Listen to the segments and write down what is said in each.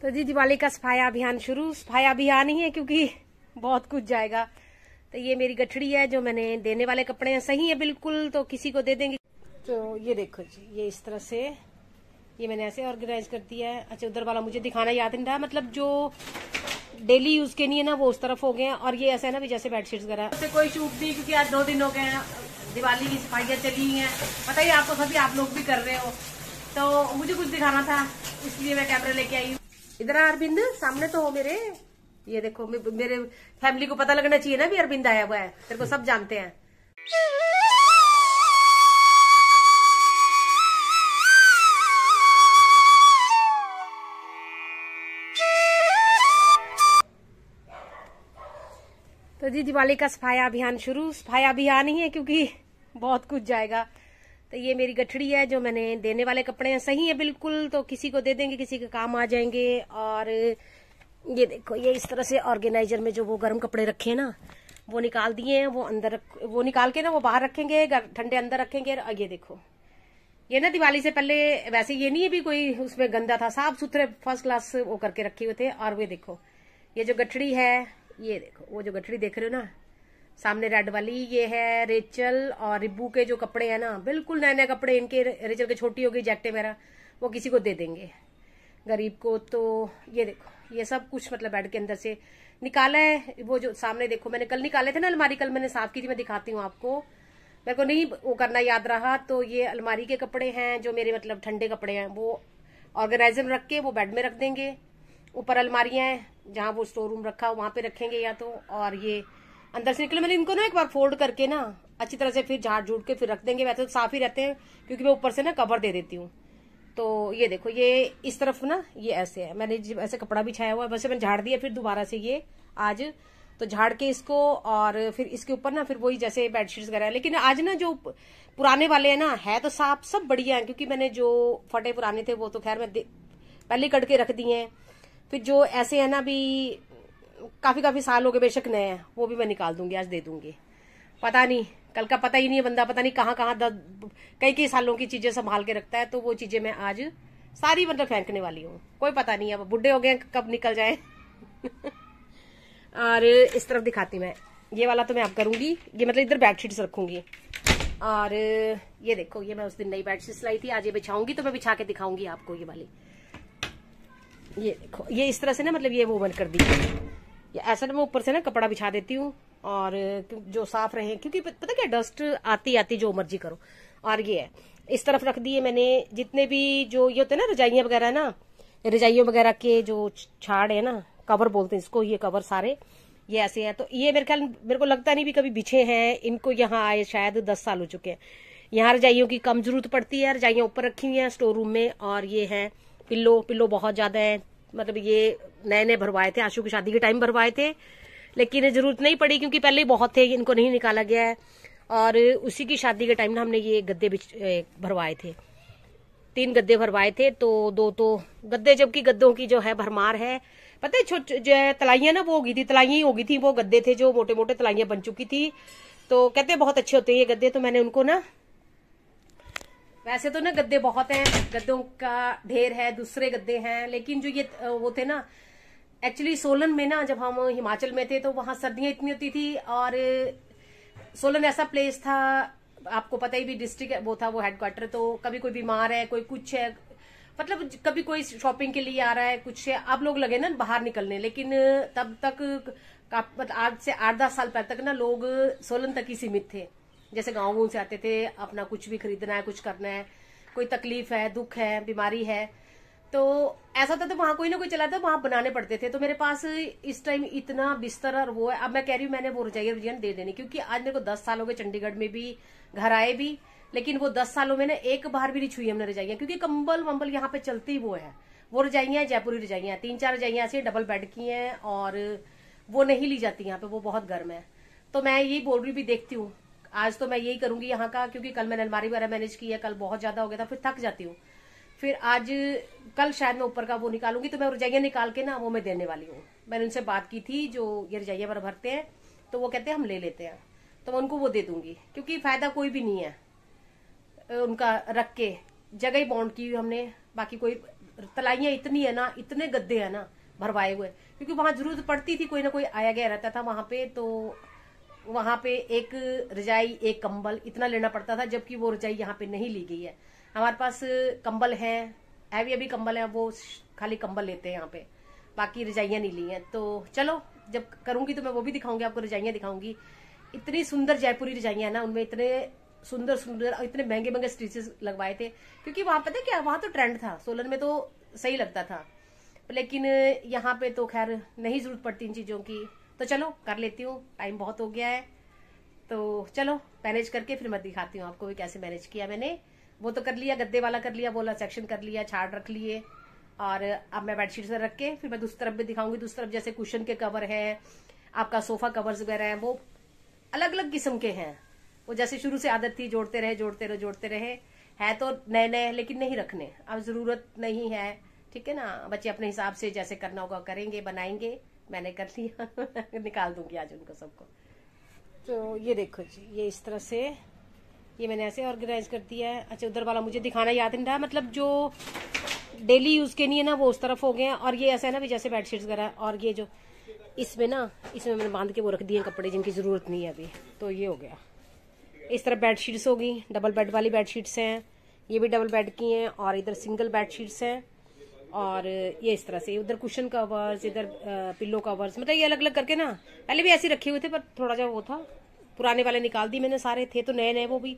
तो जी दिवाली का सफाया अभियान शुरू। सफाया अभियान ही है क्योंकि बहुत कुछ जाएगा। तो ये मेरी गठड़ी है जो मैंने देने वाले कपड़े हैं, सही है बिल्कुल, तो किसी को दे देंगे। तो ये देखो जी, ये इस तरह से ये मैंने ऐसे ऑर्गेनाइज कर दिया है। अच्छा, उधर वाला मुझे दिखाना याद नहीं रहा, मतलब जो डेली यूज के नहीं है ना वो उस तरफ हो गए हैं। और ये ऐसा है ना भी जैसे बेडशीट्स वगैरह से कोई शूट नहीं, क्योंकि आज 2 दिन हो गए हैं दिवाली की सफाइयाँ चली हैं, पता ही आपको, सभी आप लोग भी कर रहे हो। तो मुझे कुछ दिखाना था इसलिए मैं कैमरा लेके आई हूँ। इधर अरविंद सामने तो हो मेरे, ये देखो मेरे फैमिली को पता लगना चाहिए ना भी अरविंद आया हुआ है, तेरे को सब जानते हैं। तो जी दिवाली का सफाया अभियान शुरू। सफाया अभियान ही है क्योंकि बहुत कुछ जाएगा। तो ये मेरी गठड़ी है जो मैंने देने वाले कपड़े हैं, सही है बिल्कुल, तो किसी को दे देंगे, किसी के काम आ जाएंगे। और ये देखो, ये इस तरह से ऑर्गेनाइजर में जो वो गर्म कपड़े रखे हैं ना वो निकाल दिए हैं, वो अंदर वो निकाल के ना वो बाहर रखेंगे, ठंडे अंदर रखेंगे। और ये देखो, ये ना दिवाली से पहले वैसे ये नहीं है भी कोई उसमें गंदा था, साफ सुथरे फर्स्ट क्लास वो करके रखे हुए थे। और वे देखो, ये जो गठड़ी है, ये देखो वो जो गठड़ी देख रहे हो ना सामने रेड वाली, ये है रेचल और रिब्बू के जो कपड़े हैं ना, बिल्कुल नए नए कपड़े इनके। रेचल के छोटी हो गई जैकेट वगैरह, वो किसी को दे देंगे गरीब को। तो ये देखो, ये सब कुछ मतलब बेड के अंदर से निकाला है। वो जो सामने देखो, मैंने कल निकाले थे ना अलमारी, कल मैंने साफ की थी, मैं दिखाती हूँ आपको, मेरे को नहीं वो करना याद रहा। तो ये अलमारी के कपड़े हैं जो मेरे मतलब ठंडे कपड़े हैं, वो ऑर्गेनाइजर में रख के वो बेड में रख देंगे। ऊपर अलमारियां हैं जहाँ वो स्टोर रूम रखा वहां पे रखेंगे या तो। और ये अंदर से निकले, मैंने इनको ना एक बार फोल्ड करके ना अच्छी तरह से फिर झाड़ झूठ के फिर रख देंगे। वैसे तो साफ ही रहते हैं क्योंकि मैं ऊपर से ना कवर दे देती हूँ। तो ये देखो, ये इस तरफ ना ये ऐसे है, मैंने ऐसे कपड़ा बिछाया हुआ है, वैसे मैंने झाड़ दिया फिर दोबारा से ये आज तो झाड़ के इसको। और फिर इसके ऊपर ना फिर वही जैसे बेडशीट्स वगैरह। लेकिन आज ना जो पुराने वाले हैं ना है तो साफ सब बढ़िया है, क्योंकि मैंने जो फटे पुराने थे वो तो खैर मैं पहले कट के रख दिए हैं। फिर जो ऐसे है ना भी काफी साल हो गए बेशक नए हैं, वो भी मैं निकाल दूंगी, आज दे दूंगी। पता नहीं, कल का पता ही नहीं है, बंदा पता नहीं कहाँ कहाँ कई सालों की चीजें संभाल के रखता है। तो वो चीजें मैं आज सारी मतलब फेंकने वाली हूँ, कोई पता नहीं, अब बुढ़े हो गए कब निकल जाए। और इस तरफ दिखाती मैं, ये वाला तो मैं अब करूंगी, ये मतलब इधर बेडशीट्स रखूंगी। और ये देखो, ये मैं उस दिन नई बेडशीट्स लाई थी, आज ये बिछाऊंगी, तो मैं बिछा के दिखाऊंगी आपको ये वाली। ये देखो, ये इस तरह से ना मतलब ये वो बंद कर दी, ये ऐसा ना मैं ऊपर से ना कपड़ा बिछा देती हूँ और जो साफ रहे, क्योंकि पता क्या डस्ट आती आती जो मर्जी करो। और ये है इस तरफ रख दिए मैंने, जितने भी जो ये होते हैं ना रजाइयां वगैरह ना, रजाइयों वगैरह के जो छाड़ है ना, कवर बोलते हैं इसको, ये कवर सारे ये ऐसे हैं। तो ये मेरे ख्याल, मेरे को लगता नहीं भी कभी बिछे हैं, इनको यहाँ आए शायद 10 साल हो चुके हैं। यहाँ रजाइयों की कम जरूरत पड़ती है, रजाइयां ऊपर रखी हुई हैं स्टोर रूम में। और ये है पिल्लो बहुत ज्यादा है, मतलब ये नए नए भरवाए थे, आशु की शादी के टाइम भरवाए थे, लेकिन जरूरत नहीं पड़ी क्योंकि पहले ही बहुत थे, इनको नहीं निकाला गया है। और उसी की शादी के टाइम ना हमने ये गद्दे भरवाए थे, 3 गद्दे भरवाए थे। तो 2 तो गद्दे, जबकि गद्दों की जो है भरमार है। पता है छोटे जो तलाइयां ना वो हो गई थी, तलाइयां ही हो गई थी, वो गद्दे थे जो मोटे मोटे तलाइयां बन चुकी थी। तो कहते हैं बहुत अच्छे होते हैं ये गद्दे, तो मैंने उनको ना, वैसे तो ना गद्दे बहुत हैं, गद्दों का ढेर है, दूसरे गद्दे हैं, लेकिन जो ये वो थे ना, एक्चुअली सोलन में ना जब हम हिमाचल में थे तो वहां सर्दियां इतनी होती थी। और सोलन ऐसा प्लेस था, आपको पता ही भी, डिस्ट्रिक्ट वो था, वो हेडक्वार्टर। तो कभी कोई बीमार है, कोई कुछ है, मतलब कभी कोई शॉपिंग के लिए आ रहा है, कुछ है, अब लोग लगे ना बाहर निकलने। लेकिन तब तक आज से 8-10 साल पहले तक ना लोग सोलन तक ही सीमित थे, जैसे गाँव से आते थे, अपना कुछ भी खरीदना है, कुछ करना है, कोई तकलीफ है, दुख है, बीमारी है, तो ऐसा था। तो वहां कोई ना कोई चला था, वहां बनाने पड़ते थे। तो मेरे पास इस टाइम इतना बिस्तर और वो है, अब मैं कह रही हूँ मैंने वो रजाइयां दे देनी, क्योंकि आज मेरे को 10 साल हो गए चंडीगढ़ में भी, घर आए भी, लेकिन वो 10 सालों में ना एक बार भी नहीं छुई हमने रजाइयां, क्योंकि कंबल वंबल यहाँ पे चलती वो है, वो रजाइयां जयपुरी रजाइयां, 3-4 रजाइयां ऐसी डबल बेड की हैं, और वो नहीं ली जाती यहाँ पे, वो बहुत गर्म है। तो मैं यही बोल रही भी, देखती हूँ आज तो मैं यही करूंगी यहाँ का, क्योंकि कल मैंने अलमारी वगैरह मैनेज की है, कल बहुत ज्यादा हो गया था, फिर थक जाती हूँ। फिर आज कल शायद मैं ऊपर का वो निकालूंगी, तो मैं रजाइयां निकाल के ना वो मैं देने वाली हूँ। मैंने उनसे बात की थी जो ये रजाइयां भरते हैं, तो वो कहते हैं हम ले लेते हैं, तो मैं उनको वो दे दूंगी, क्योंकि फायदा कोई भी नहीं है उनका रख के, जगह ही बाउंड की हुई हमने, बाकी कोई तलाइयां इतनी है ना, इतने गद्दे है ना भरवाए हुए, क्योंकि वहां जरूरत पड़ती थी, कोई ना कोई आया गया रहता था वहां पे, तो वहां पे एक रजाई एक कंबल इतना लेना पड़ता था, जबकि वो रजाई यहाँ पे नहीं ली गई है। हमारे पास कंबल है, हैवी कंबल है, वो खाली कंबल लेते हैं यहाँ पे, बाकी रजाइयां नहीं ली हैं। तो चलो जब करूंगी तो मैं वो भी दिखाऊंगी आपको, रजाइयां दिखाऊंगी। इतनी सुंदर जयपुरी रजाइयां है ना, उनमें इतने सुंदर सुंदर और इतने महंगे महंगे स्टिचेस लगवाए थे, क्योंकि वहां पता क्या, वहां तो ट्रेंड था, सोलन में तो सही लगता था, लेकिन यहाँ पे तो खैर नहीं जरूरत पड़ती इन चीजों की। तो चलो कर लेती हूँ, टाइम बहुत हो गया है, तो चलो मैनेज करके फिर मैं दिखाती हूँ आपको भी कैसे मैनेज किया मैंने। वो तो कर लिया, गद्दे वाला कर लिया, वो वाला सेक्शन कर लिया, छाड़ रख लिए, और अब मैं बेडशीट से रख के फिर मैं दूसरी तरफ भी दिखाऊंगी। दूसरी तरफ जैसे कुशन के कवर है, आपका सोफा कवर्स वगैरह है, वो अलग अलग किस्म के हैं। वो जैसे शुरू से आदत थी, जोड़ते रहे जोड़ते रहे जोड़ते रहे, है तो नए नए लेकिन नहीं रखने, अब जरूरत नहीं है, ठीक है ना। बच्चे अपने हिसाब से जैसे करना होगा करेंगे, बनाएंगे। मैंने कर लिया निकाल दूंगी आज उनको सबको। तो ये देखो जी, ये इस तरह से ये मैंने ऐसे ऑर्गेनाइज कर दिया है। अच्छा, उधर वाला मुझे दिखाना याद नहीं रहा, मतलब जो डेली यूज के नहीं है ना, वो उस तरफ हो गए हैं। और ये ऐसा है ना भी जैसे बेडशीट्स वगैरह, और ये जो इसमें ना, इसमें मैंने बांध के वो रख दिए कपड़े जिनकी जरूरत नहीं है अभी, तो ये हो गया। इस तरफ बेडशीट्स होगी, डबल बेड वाली बेडशीट्स हैं, ये भी डबल बेड की हैं, और इधर सिंगल बेडशीट्स हैं, और ये इस तरह से उधर कुशन कवर्स, इधर पिल्लो कवर्स, मतलब ये अलग अलग करके ना, पहले भी ऐसे रखे हुए थे, पर थोड़ा जा वो था, पुराने वाले निकाल दी मैंने, सारे थे तो नए नए वो भी,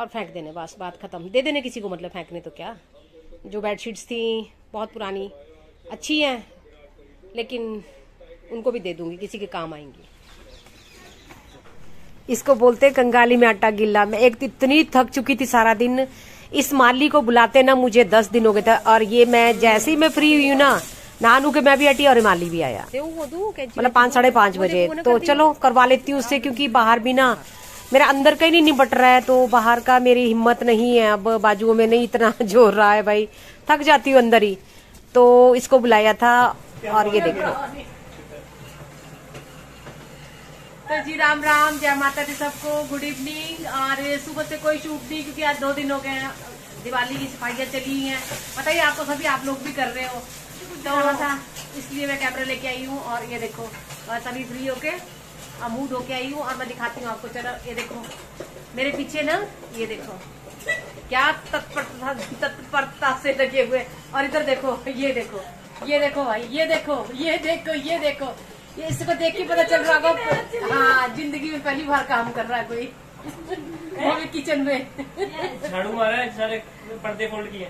और फेंक देने, बस बात खत्म। दे देने किसी को, मतलब फेंकने तो क्या। जो बेडशीट्स थी बहुत पुरानी, अच्छी हैं, लेकिन उनको भी दे दूंगी, किसी के काम आएंगी। इसको बोलते कंगाली में आटा गिल्ला। मैं एक इतनी थक चुकी थी सारा दिन, इस माली को बुलाते ना मुझे 10 दिन हो गए थे, और ये मैं जैसे ही मैं फ्री हुई हूँ ना, नानू के मैं भी हटी और माली भी आया, मतलब 5 साढ़े 5 बजे। तो चलो करवा लेती हूँ उससे, क्योंकि बाहर भी ना मेरा अंदर का ही नहीं निपट रहा है, तो बाहर का मेरी हिम्मत नहीं है, अब बाजुओं में नहीं इतना जोर रहा है भाई, थक जाती हूँ अंदर ही। तो इसको बुलाया था, और ये देखो। तो जी राम राम, जय माता दी सबको, गुड इवनिंग। और सुबह से कोई शूट नहीं, क्योंकि आज 2 दिन हो गए दिवाली की सफाइयाँ चली हैं, पता ही आपको, सभी आप लोग भी कर रहे हो, तो था इसलिए मैं कैमरा लेके आई हूँ। और ये देखो सभी फ्री होके मूड होके आई हूँ, और मैं दिखाती हूँ आपको। चलो ये देखो मेरे पीछे ना, ये देखो क्या तत्परता से लगे हुए, और इधर देखो, ये देखो, ये देखो भाई, ये देखो, ये देखो, ये देखो, ये इसको देख के पता चल रहा होगा, हाँ जिंदगी में पहली बार काम कर रहा है कोई वो भी किचन में। झाड़ू मारा है, सारे पर्दे फोल्ड किए।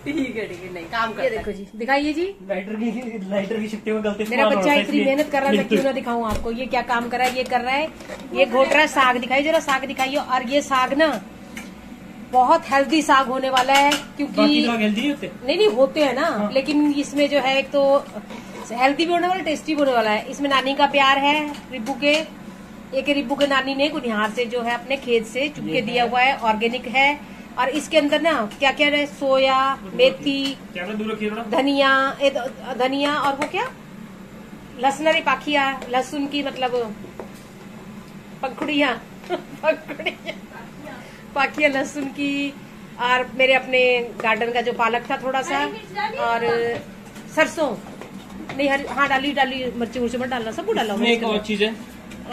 ठीक है नहीं काम कर। ये देखो जी, दिखाइए जी, लाइटर की शिफ्टिंग में गलती से मेरा बच्चा इतनी मेहनत कर रहा है, मैं क्यों ना दिखाऊं आपको। ये क्या काम कर रहा है, ये कर रहा है, ये घोट रहा है साग। दिखाइए जरा, साग दिखाइए। और ये साग ना बहुत हेल्दी साग होने वाला है, क्योंकि हेल्दी नहीं होते, नहीं होते हैं ना, हाँ। लेकिन इसमें जो है एक तो हेल्दी भी होने वाला, टेस्टी भी होने वाला है। इसमें नानी का प्यार है, रिब्बू के, एक रिब्बू के नानी ने कुनिहार से जो है अपने खेत से चुग के दिया हुआ है, ऑर्गेनिक है। और इसके अंदर ना क्या क्या है, सोया, मेथी, धनिया और वो क्या, लहसुन पाखिया, लहसुन की मतलब पंखुड़िया पाखिया लहसुन की, और मेरे अपने गार्डन का जो पालक था थोड़ा सा, और सरसों नहीं, हाँ डाली मिर्ची मत डालना, सब डाला। एक और चीज है,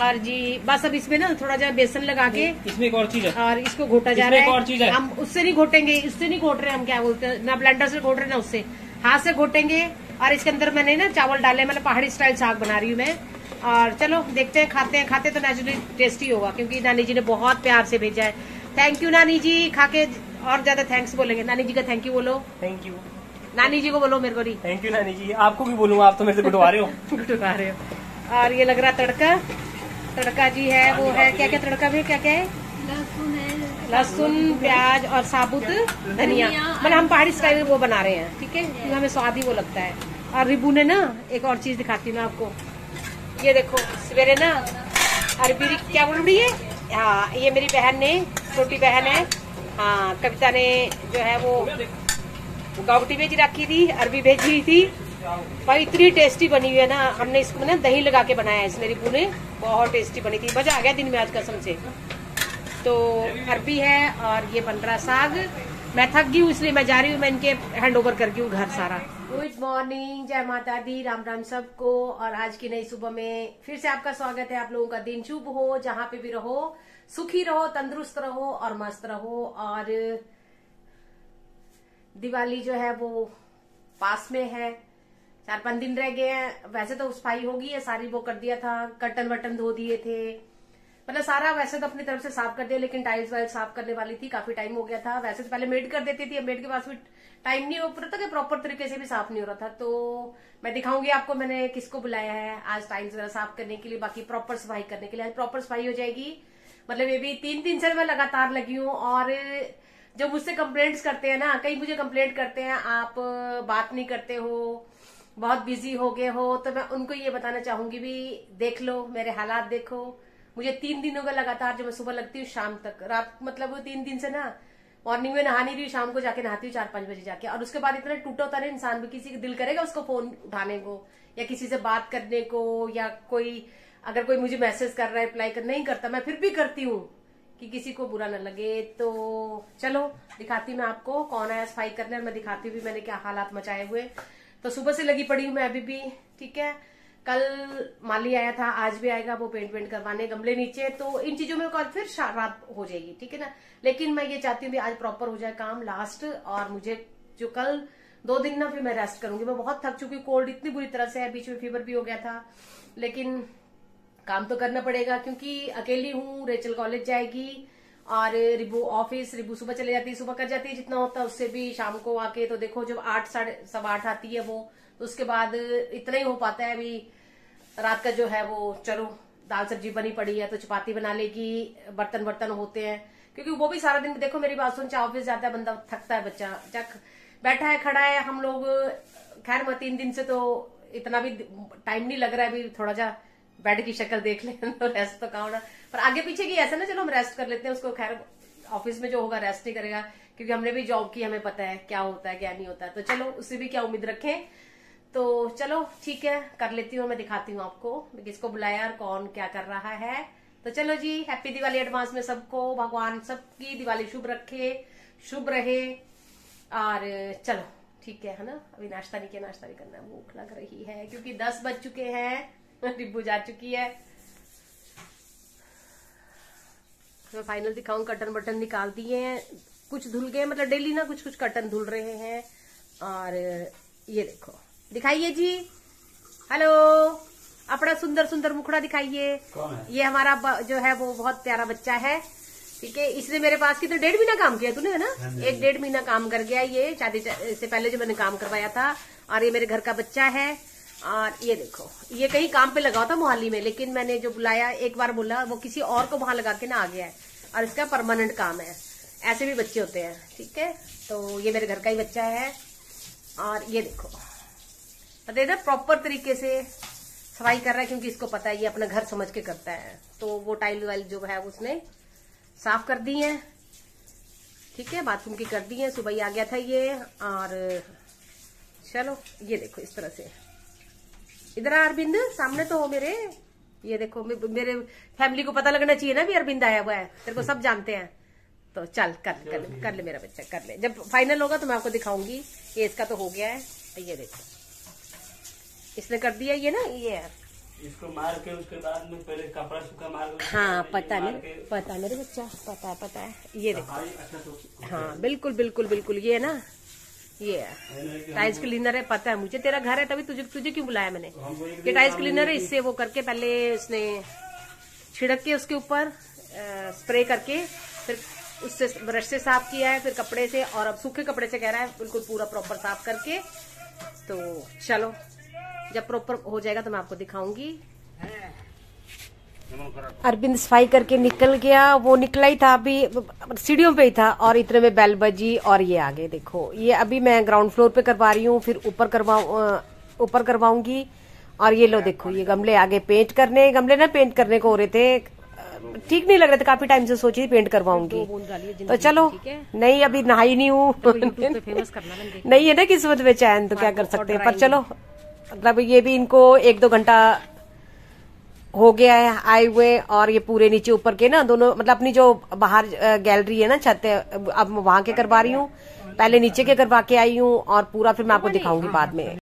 और जी बस अब इसमें ना थोड़ा जा बेसन लगा के, इसमें एक और चीज है, और इसको घोटा जा रहा है। एक और चीज है, हम उससे नहीं घोटेंगे, इससे नहीं घोट रहे हम, क्या बोलते हैं ना, ब्लेंडर से घोट रहे ना, उससे हाथ से घोटेंगे। और इसके अंदर मैंने ना चावल डाले, मतलब पहाड़ी स्टाइल साग बना रही हूँ मैं। और चलो देखते हैं, खाते तो नेचुरली टेस्टी होगा, क्योंकि नानी जी ने बहुत प्यार से भेजा है। थैंक यू नानी जी, खा के और ज्यादा थैंक्स बोलेंगे। नानी जी का थैंक यू बोलो। थैंक यू नानी जी को बोलो, मेरे को नहीं। थैंक यू नानी जी, आपको भी बोलूंगा, आप तो मेरे से गुटवा रहे हो गुटवा रहे हो। और ये लग रहा तड़का जी है, वो है क्या क्या तड़का में क्या क्या है, लहसुन प्याज और साबुत धनिया, मतलब हम पहाड़ी स्टाइल में वो बना रहे हैं, ठीक है, क्योंकि हमें स्वाद ही वो लगता है। और रिबू ने ना एक और चीज दिखाती हूँ मैं आपको, ये देखो सवेरे ना अरबी क्या बोल रही है, हाँ ये मेरी बहन ने, छोटी बहन है, हाँ कविता ने जो है वो गावटी भेजी रखी थी, अरबी भेजी थी भाई, इतनी टेस्टी बनी हुई है ना। हमने इसको ना दही लगा के बनाया है, इस मेरी बू ने, बहुत टेस्टी बनी थी, मजा आ गया दिन में आज कसम से। तो अरबी है, और ये बन रहा साग, मैं थक गई हूँ इसलिए मैं जा रही हूँ, मैं इनके हैंड ओवर करती हूँ घर सारा। गुड मॉर्निंग, जय माता दी, राम राम सबको। और आज की नई सुबह में फिर से आपका स्वागत है। आप लोगों का दिन शुभ हो, जहां पे भी रहो सुखी रहो, तंदुरुस्त रहो और मस्त रहो। और दिवाली जो है वो पास में है, 4-5 दिन रह गए हैं। वैसे तो सफाई होगी है सारी, वो कर दिया था, कर्टन वर्टन धो दिए थे, मतलब सारा वैसे तो अपनी तरफ से साफ कर दिया, लेकिन टाइल्स वाइल्स साफ करने वाली थी, काफी टाइम हो गया था। वैसे तो पहले मेड कर देती थी, अब मेड के पास भी टाइम नहीं हो रहा था कि प्रॉपर तरीके से भी साफ नहीं हो रहा था। तो मैं दिखाऊंगी आपको मैंने किसको बुलाया है आज टाइल्स वगैरह साफ करने के लिए, बाकी प्रॉपर सफाई करने के लिए। आज प्रॉपर सफाई हो जाएगी। मतलब ये भी 3 दिन से मैं लगातार लगी हूँ। और जो मुझसे कंप्लेंट्स करते हैं ना, कई मुझे कंप्लेंट करते हैं आप बात नहीं करते हो, बहुत बिजी हो गए हो, तो मैं उनको ये बताना चाहूंगी भी देख लो, मेरे हालात देखो। मुझे 3 दिनों का लगातार, जो मैं सुबह लगती हूँ शाम तक, रात मतलब 3 दिन से ना मॉर्निंग में नहा नहीं रही, शाम को जाके नहाती हूँ 4-5 बजे जाके। और उसके बाद इतना टूटा होता है इंसान भी, किसी का दिल करेगा उसको फोन उठाने को या किसी से बात करने को, या कोई अगर कोई मुझे मैसेज कर रहा है रिप्लाई कर नहीं करता, मैं फिर भी करती हूँ कि किसी को बुरा न लगे। तो चलो दिखाती हूँ मैं आपको कौन आया सफाई करने, और मैं दिखाती हूँ भी मैंने क्या हालात मचाए हुए। तो सुबह से लगी पड़ी हूँ मैं अभी भी, ठीक है। कल माली आया था, आज भी आएगा, वो पेंट वेंट करवाने गमले नीचे, तो इन चीजों में कल फिर रात हो जाएगी, ठीक है ना। लेकिन मैं ये चाहती हूँ भी आज प्रॉपर हो जाए काम लास्ट। और मुझे जो कल 2 दिन ना फिर मैं रेस्ट करूंगी, मैं बहुत थक चुकी, कोल्ड इतनी बुरी तरह से है, बीच में फीवर भी हो गया था, लेकिन काम तो करना पड़ेगा क्योंकि अकेली हूँ। रेचल कॉलेज जाएगी और रिबू ऑफिस, रिबू सुबह चले जाती है, सुबह कर जाती है जितना होता है, उससे भी शाम को आके तो देखो जब 8 सवा 8 आती है वो, तो उसके बाद इतना ही हो पाता है। अभी रात का जो है वो चलो दाल सब्जी बनी पड़ी है तो चपाती बना लेगी, बर्तन होते हैं, क्योंकि वो भी सारा दिन देखो मेरी बात सुन, चाहे ऑफिस जाता है बंदा, थकता है बच्चा, चाहे बैठा है खड़ा है। हम लोग खैर मैं 3 दिन से तो इतना भी टाइम नहीं लग रहा है, अभी थोड़ा सा बेड की शक्ल देख लें तो रेस्ट तो कहाँ होना, पर आगे पीछे की ऐसा ना, चलो हम रेस्ट कर लेते हैं उसको। खैर ऑफिस में जो होगा रेस्ट नहीं करेगा, क्योंकि हमने भी जॉब की, हमें पता है क्या होता है क्या नहीं होता है, तो चलो उससे भी क्या उम्मीद रखें। तो चलो ठीक है, कर लेती हूँ, मैं दिखाती हूँ आपको किसको बुलाया और कौन क्या कर रहा है। तो चलो जी, हैप्पी दिवाली एडवांस में सबको, भगवान सबकी दिवाली शुभ रखे, शुभ रहे। और चलो ठीक है ना, अभी नाश्ता नहीं किया, नाश्ता नहीं करना, भूख लग रही है क्योंकि 10 बज चुके हैं, डिब्बू जा चुकी है। मैं फाइनल दिखाऊं, कर्टन बटन निकाल दिए हैं, कुछ धुल गए, मतलब डेली ना कुछ कुछ कर्टन धुल रहे हैं। और ये देखो, दिखाइए जी, हेलो, अपना सुंदर सुंदर मुखड़ा दिखाइए। ये हमारा जो है वो बहुत प्यारा बच्चा है, ठीक है। इसने मेरे पास कितने 1.5 महीना काम किया तूने, है ना, 1-1.5 महीना काम कर गया ये, शादी से पहले जो मैंने काम करवाया था। और ये मेरे घर का बच्चा है। और ये देखो, ये कहीं काम पे लगा था मोहाली में, लेकिन मैंने जो बुलाया एक बार बोला, वो किसी और को वहां लगा के ना आ गया है, और इसका परमानेंट काम है। ऐसे भी बच्चे होते हैं, ठीक है। तो ये मेरे घर का ही बच्चा है। और ये देखो, पता है ना, प्रॉपर तरीके से सफाई कर रहा है, क्योंकि इसको पता है ये अपना घर समझ के करता है। तो वो टाइल वाइल जो है उसने साफ कर दी है, ठीक है, बाथरूम की कर दी है, सुबह ही आ गया था ये। और चलो ये देखो इस तरह से, इधर अरविंद सामने तो हो मेरे, ये देखो मेरे फैमिली को पता लगना चाहिए ना भी अरविंद आया हुआ है, तेरे को सब जानते हैं। तो चल कर ले मेरा बच्चा, कर ले। जब फाइनल होगा तो मैं आपको दिखाऊंगी। ये इसका तो हो गया है, ये देखो इसने कर दिया ये ना, ये है इसको मार के उसके बाद में पहले कपड़ा सूखा मार के, हाँ पता है मेरे बच्चा, पता है ये देखो, हाँ बिल्कुल ये है ना, ये है टाइल्स क्लीनर है, पता है मुझे, तेरा घर है तभी तुझे क्यों बुलाया मैंने। ये टाइल्स क्लीनर है, इससे वो करके पहले उसने छिड़क के उसके ऊपर स्प्रे करके, फिर उससे ब्रश से साफ किया है, फिर कपड़े से, और अब सूखे कपड़े से कह रहा है बिल्कुल पूरा प्रॉपर साफ करके। तो चलो जब प्रॉपर हो जाएगा तो मैं आपको दिखाऊंगी। अरविंद सफाई करके निकल गया, वो निकला ही था, अभी सीढ़ियों पे ही था, और इतने में बेल बजी और ये आगे देखो। ये अभी मैं ग्राउंड फ्लोर पे करवा रही हूँ, फिर ऊपर करवाऊंगी। और ये लो देखो, ये गमले आगे पेंट करने, गमले ना पेंट करने को हो रहे थे, ठीक नहीं लग रहे थे, काफी टाइम से सोची पेंट करवाऊंगी। तो चलो, नहीं अभी नहाई नहीं हूँ, नहीं है ना किस्मत में चैन, तो क्या कर सकते हैं। पर चलो मतलब ये भी इनको 1-2 घंटा हो गया है आए हुए, और ये पूरे नीचे ऊपर के ना दोनों, मतलब अपनी जो बाहर गैलरी है ना, छत है, अब वहां के करवा रही हूँ, पहले नीचे के करवा के आई हूँ, और पूरा फिर मैं आपको दिखाऊंगी बाद में।